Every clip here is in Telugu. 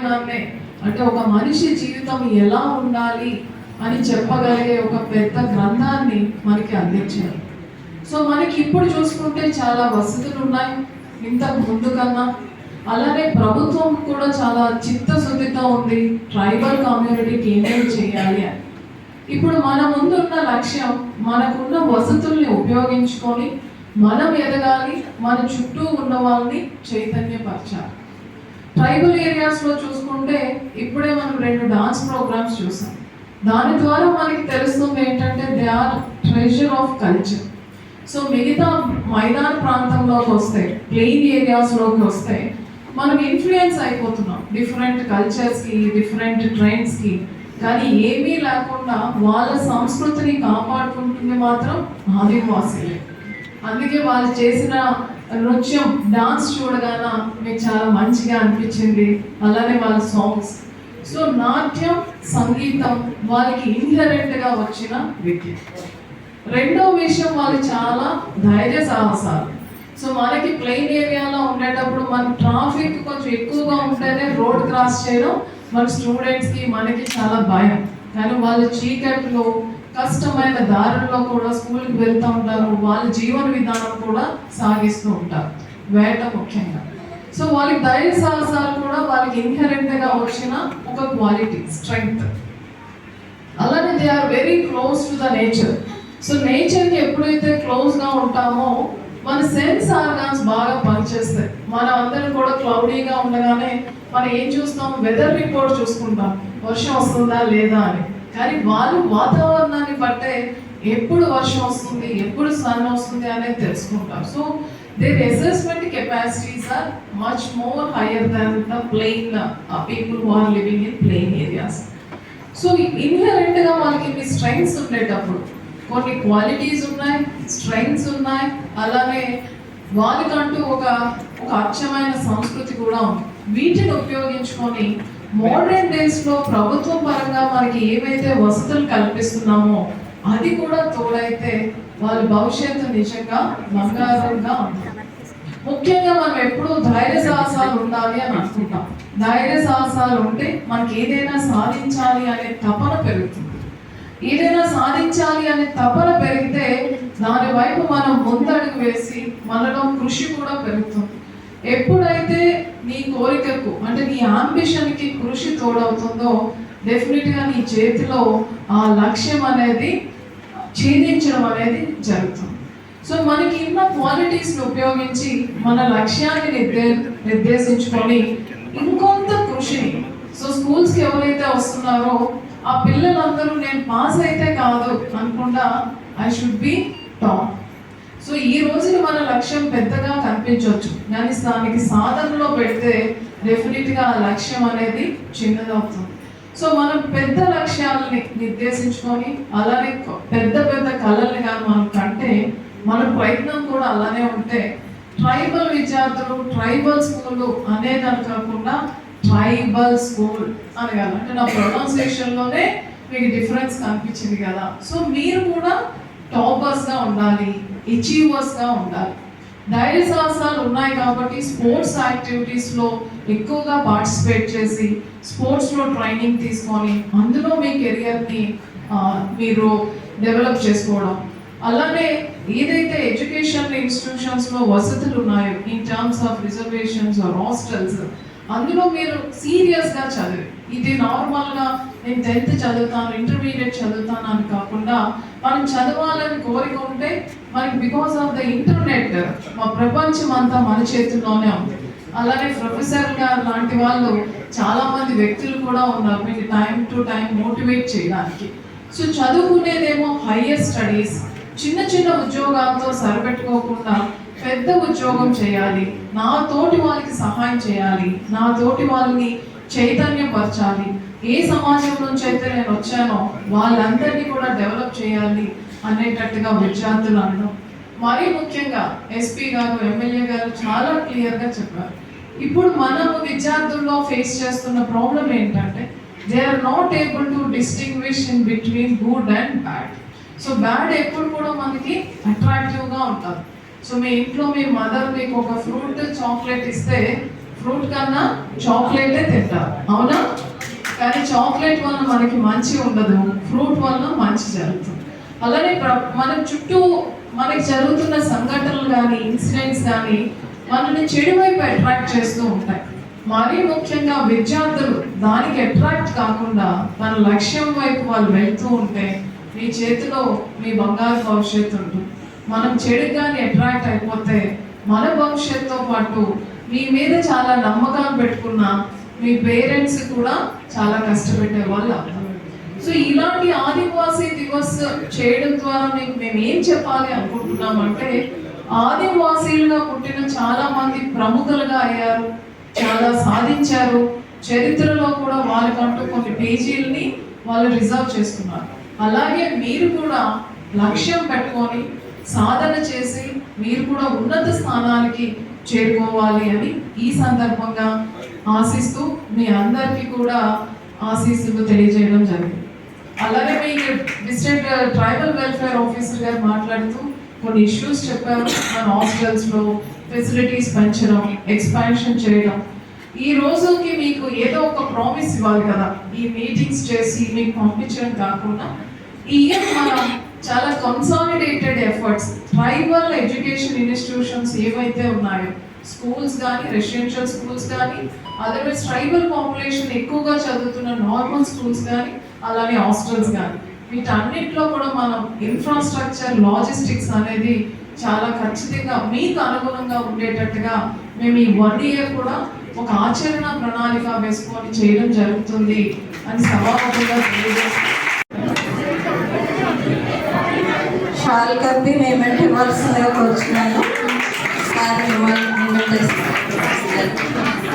రామాయణాన్నే అంటే ఒక మనిషి జీవితం ఎలా ఉండాలి అని చెప్పగలిగే ఒక పెద్ద గ్రంథాన్ని మనకి అందించారు. సో మనకి ఇప్పుడు చూసుకుంటే చాలా వసతులు ఉన్నాయి ఇంతకు ముందు కన్నా. అలానే ప్రభుత్వం కూడా చాలా చిత్తశుద్ధితో ఉంది ట్రైబల్ కమ్యూనిటీకి ఏమేమి చేయాలి అని. ఇప్పుడు మన ముందున్న లక్ష్యం మనకున్న వసతుల్ని ఉపయోగించుకొని మనం ఎదగాలి, మన చుట్టూ ఉన్న వాళ్ళని చైతన్యపరచాలి. ట్రైబల్ ఏరియాస్లో చూసుకుంటే ఇప్పుడే మనం 2 డాన్స్ ప్రోగ్రామ్స్ చూసాం. దాని ద్వారా మనకి తెలుస్తుంది ఏంటంటే they are treasure of culture. So మిగతా మైదాన ప్రాంతంలోకి వస్తే, ప్లెయిన్ ఏరియాస్లోకి వస్తే మనం ఇన్ఫ్లుయెన్స్ అయిపోతున్నాం డిఫరెంట్ కల్చర్స్కి, డిఫరెంట్ ట్రెండ్స్కి. కానీ ఏమీ లేకుండా వాళ్ళ సంస్కృతిని కాపాడుకుంటుంది మాత్రం ఆదివాసీలే. అందుకే వాళ్ళు చేసిన నృత్యం, డాన్స్ చూడగానే మీకు చాలా మంచిగా అనిపించింది. అలానే వాళ్ళ సాంగ్స్. సో నాట్యం, సంగీతం వాళ్ళకి ఇన్హెరెంట్గా వచ్చిన విద్య. రెండో విషయం వాళ్ళు చాలా ధైర్య సాహసాలు. సో మనకి ప్లెయిన్ ఏరియాలో ఉండేటప్పుడు మన ట్రాఫిక్ కొంచెం ఎక్కువగా ఉంటేనే రోడ్ క్రాస్ చేయడం మన స్టూడెంట్స్కి మనకి చాలా భయం. కానీ వాళ్ళు చీకట్లో కష్టమైన దారుల్లో కూడా స్కూల్కి వెళ్తూ ఉంటారు. వాళ్ళ జీవన విధానం కూడా సాగిస్తూ ఉంటారు, వేట ముఖ్యంగా. సో వాళ్ళకి ధైర్య సాహసాలు కూడా వాళ్ళకి ఇన్హెరెంట్గా వచ్చిన ఒక క్వాలిటీ, స్ట్రెంగ్త్. అలానే they are very close to the nature. So నేచర్కి ఎప్పుడైతే క్లోజ్గా ఉంటామో మన సెన్స్ ఆర్గాన్స్ బాగా పనిచేస్తాయి. మనం అందరం కూడా క్లౌడీగా ఉండగానే మనం ఏం చూస్తాం, వెదర్ రిపోర్ట్ చూసుకుంటాం, వర్షం వస్తుందా లేదా అని. కానీ వాళ్ళు వాతావరణాన్ని బట్టే ఎప్పుడు వర్షం వస్తుంది, ఎప్పుడు సన్ వస్తుంది అనేది తెలుసుకుంటారు. So their assessment capacities are much more higher than the plain people who are living in plain areas. So inherentగా వాళ్ళకి మీ స్ట్రెంగ్స్ ఉండేటప్పుడు కొన్ని క్వాలిటీస్ ఉన్నాయి, స్ట్రెంగ్స్ ఉన్నాయి. అలానే వాళ్ళకంటూ ఒక అచ్చమైన సంస్కృతి కూడా ఉంది. వీటిని ఉపయోగించుకొని మోడర్న్ డేస్లో ప్రభుత్వం పరంగా మనకి ఏవైతే వసతులు కల్పిస్తున్నామో అది కూడా తోడైతే వాళ్ళ భవిష్యత్తు నిజంగా బంగారంగా ఉంది. ముఖ్యంగా మనం ఎప్పుడూ ధైర్య సాహసాలు ఉండాలి అని అనుకుంటాం. ధైర్య సాహసాలు ఉంటే మనకి ఏదైనా సాధించాలి అనే తపన పెరుగుతుంది. ఏదైనా సాధించాలి అనే తపన పెరిగితే దాని వైపు మనం ముందడుగు వేసి మనలో కృషి కూడా పెరుగుతుంది. ఎప్పుడైతే నీ కోరికకు అంటే నీ ఆంబిషన్కి కృషి తోడవుతుందో డెఫినెట్గా నీ చేతిలో ఆ లక్ష్యం అనేది ఛేదించడం అనేది జరుగుతుంది. సో మనకి ఉన్న క్వాలిటీస్ని ఉపయోగించి మన లక్ష్యాన్ని నిర్దేశించుకొని ఇంకొంత కృషిని, సో స్కూల్స్కి ఎవరైతే వస్తున్నారో ఆ పిల్లలందరూ నేను పాస్ అయితే కాదు అనుకుండా I should be top. So ఈ రోజున మన లక్ష్యం పెద్దగా కనిపించవచ్చు, కానీ దానికి సాధనలో పెడితే డెఫినెట్గా ఆ లక్ష్యం అనేది చిన్నదవుతుంది. సో మనం పెద్ద లక్ష్యాలని నిర్దేశించుకొని అలానే పెద్ద పెద్ద కళల్ని కానీ మనం కంటే మన ప్రయత్నం కూడా అలానే ఉంటే ట్రైబల్ విద్యార్థులు ట్రైబల్ స్కూల్ అనేదాని కాకుండా ట్రైబల్ స్కూల్ అనగాలి. అంటే నా ప్రొనౌన్సియేషన్లోనే మీకు డిఫరెన్స్ కనిపించింది కదా. సో మీరు కూడా టాపర్స్గా ఉండాలి, అచీవర్స్గా ఉండాలి. ధైర్య సాహసాలు ఉన్నాయి కాబట్టి స్పోర్ట్స్ యాక్టివిటీస్లో ఎక్కువగా పార్టిసిపేట్ చేసి స్పోర్ట్స్లో ట్రైనింగ్ తీసుకొని అందులో మీ కెరియర్ని మీరు డెవలప్ చేసుకోవడం. అలానే ఏదైతే ఎడ్యుకేషన్ ఇన్స్టిట్యూషన్స్లో వసతులు ఉన్నాయో in terms of reservations or hostels, అందులో మీరు సీరియస్గా చదివి ఇది నార్మల్గా నేను 10th చదువుతాను, ఇంటర్మీడియట్ చదువుతాను అని కాకుండా మనం చదవాలని కోరిక ఉంటే మనకి బికాస్ ఆఫ్ ద ఇంటర్నెట్ మా ప్రపంచం అంతా మన చేతుల్లోనే ఉంది. అలానే ప్రొఫెసర్ గారు లాంటి వాళ్ళు చాలామంది వ్యక్తులు కూడా ఉన్నారు మీకు టైం టు టైం మోటివేట్ చేయడానికి. సో చదువుకునేదేమో హయ్యర్ స్టడీస్, చిన్న చిన్న ఉద్యోగాలతో సరిపెట్టుకోకుండా పెద్ద ఉద్యోగం చేయాలి, నా తోటి వాళ్ళకి సహాయం చేయాలి, నా తోటి వాళ్ళని చైతన్యపరచాలి, ఏ సమాజం నుంచి అయితే నేను వచ్చానో వాళ్ళందరినీ కూడా డెవలప్ చేయాలి అనేటట్టుగా విద్యార్థులు అనడం. మరీ ముఖ్యంగా ఎస్పీ గారు, ఎమ్మెల్యే గారు చాలా క్లియర్గా చెప్పారు. ఇప్పుడు మనము విద్యార్థుల్లో ఫేస్ చేస్తున్న ప్రాబ్లం ఏంటంటే they are not able to distinguish in between good and bad. So bad ఎప్పుడు కూడా మనకి అట్రాక్టివ్గా ఉంటుంది. సో మీ ఇంట్లో మీ మదర్ మీకు ఒక ఫ్రూట్ చాక్లెట్ ఇస్తే ఫ్రూట్ కన్నా చాక్లెటే తింటారు, అవునా? కానీ చాక్లెట్ వల్ల మనకి మంచి ఉండదు, ఫ్రూట్ వల్ల మంచి జరుగుతుంది. అలానే మన చుట్టూ మనకి జరుగుతున్న సంఘటనలు కానీ ఇన్సిడెంట్స్ కానీ మనల్ని చెడు వైపు అట్రాక్ట్ చేస్తూ ఉంటాయి. మరీ ముఖ్యంగా విద్యార్థులు దానికి అట్రాక్ట్ కాకుండా తన లక్ష్యం వైపు వాళ్ళు వెళ్తూ ఉంటే మీ చేతిలో మీ బంగారు భవిష్యత్తు ఉంటుంది. మనం చెడుకు కానీ అట్రాక్ట్ అయిపోతే మన భవిష్యత్తుతో పాటు మీ మీద చాలా నమ్మకాలు పెట్టుకున్న మీ పేరెంట్స్ కూడా చాలా కష్టపెట్టే వాళ్ళు అవుతారు. సో ఇలాంటి ఆదివాసీ దివస్ చేయడం ద్వారా మీకు మేము ఏం చెప్పాలి అనుకుంటున్నామంటే, ఆదివాసీలుగా పుట్టిన చాలా మంది ప్రముఖులుగా అయ్యారు, చాలా సాధించారు, చరిత్రలో కూడా వాళ్ళకంటూ కొన్ని పేజీలని వాళ్ళు రిజర్వ్ చేసుకున్నారు. అలాగే మీరు కూడా లక్ష్యం పెట్టుకొని సాధన చేసి మీరు కూడా ఉన్నత స్థానానికి చేరుకోవాలి అని ఈ సందర్భంగా ఆశిస్తూ మీ అందరికీ కూడా ఆశీస్సులు తెలియజేయడం జరిగింది. అలాగే మీ డిస్ట్రిక్ట్ ట్రైబల్ వెల్ఫేర్ ఆఫీసర్ గారు మాట్లాడుతూ కొన్ని ఇష్యూస్ చెప్పారు. మన హాస్టల్స్లో ఫెసిలిటీస్ పెంచడం, ఎక్స్పాన్షన్ చేయడం. ఈ రోజుకి మీకు ఏదో ఒక ప్రామిస్ ఇవ్వాలి కదా, ఈ మీటింగ్స్ చేసి మీకు పంపించడం కాకుండా ఈ ఇయర్ మనం చాలా consolidated efforts tribal education institutions ఏవైతే ఉన్నాయో, స్కూల్స్ కానీ, రెసిడెన్షియల్ స్కూల్స్ కానీ, అదర్వైజ్ ట్రైబల్ పాపులేషన్ ఎక్కువగా చదువుతున్న నార్మల్ స్కూల్స్ కానీ, అలానే హాస్టల్స్ కానీ, వీటన్నిటిలో కూడా మనం ఇన్ఫ్రాస్ట్రక్చర్, లాజిస్టిక్స్ అనేది చాలా ఖచ్చితంగా మీకు అనుగుణంగా ఉండేటట్టుగా మేము ఈ 1 ఇయర్ కూడా ఒక ఆచరణ ప్రణాళిక వేసుకొని చేయడం జరుగుతుంది అని సభాముఖంగా తెలియజేస్తాం. షాల్ కప్పి పేమెంట్ ఇవ్వాల్సిందిగా కోరుచున్నాను.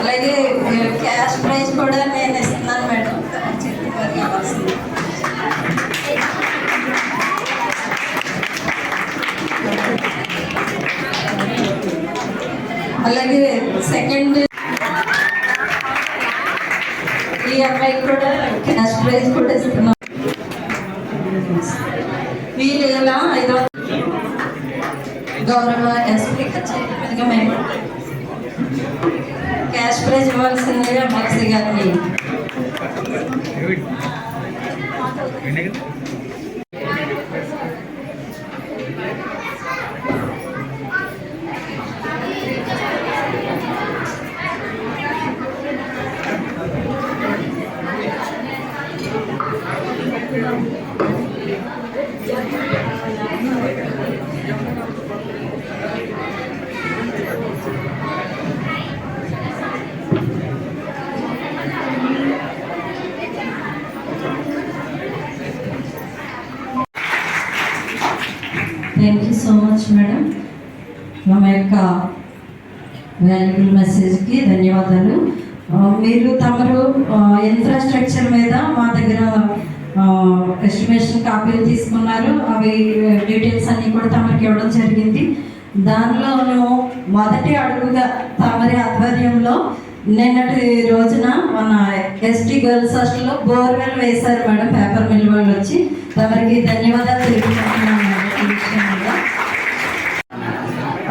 అలాగే క్యాష్ ప్రైజ్ కూడా నేను ఇస్తున్నాను మేడం. అలాగే సెకండ్ ఈ అమ్మాయికి కూడా క్యాష్ ప్రైజ్ కూడా ఇస్తున్నాం. వీళ్ళు ఇలా 5 గౌరవ ఎస్పీ కచేరీగా మేము క్యాష్ ప్రైజ్ ఇవ్వాల్సిందిగా బాక్సీ గారిని. Thank you so much madam. మా యొక్క వాల్యుబుల్ మెసేజ్కి ధన్యవాదాలు. మీరు తమరు ఇన్ఫ్రాస్ట్రక్చర్ మీద మా దగ్గర ఎస్టిమేషన్ కాపీలు తీసుకున్నారు. అవి డీటెయిల్స్ అన్నీ కూడా తమరికి ఇవ్వడం జరిగింది. దానిలోనూ మొదటి అడుగుగా తమరి ఆధ్వర్యంలో నిన్నటి రోజున మన ఎస్టీ గర్ల్స్ హాస్టల్లో బోర్వెల్ వేశారు మేడం. పేపర్ మిల్ వాళ్ళు వచ్చి తమరికి ధన్యవాదాలు తెలుపుకుంటున్నాను.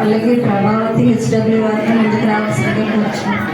అలాగే ప్రభావతి హెచ్డబ్ల్యూ వారిని ముందుకు రావాల్సిందిగా కోరుచున్నాను.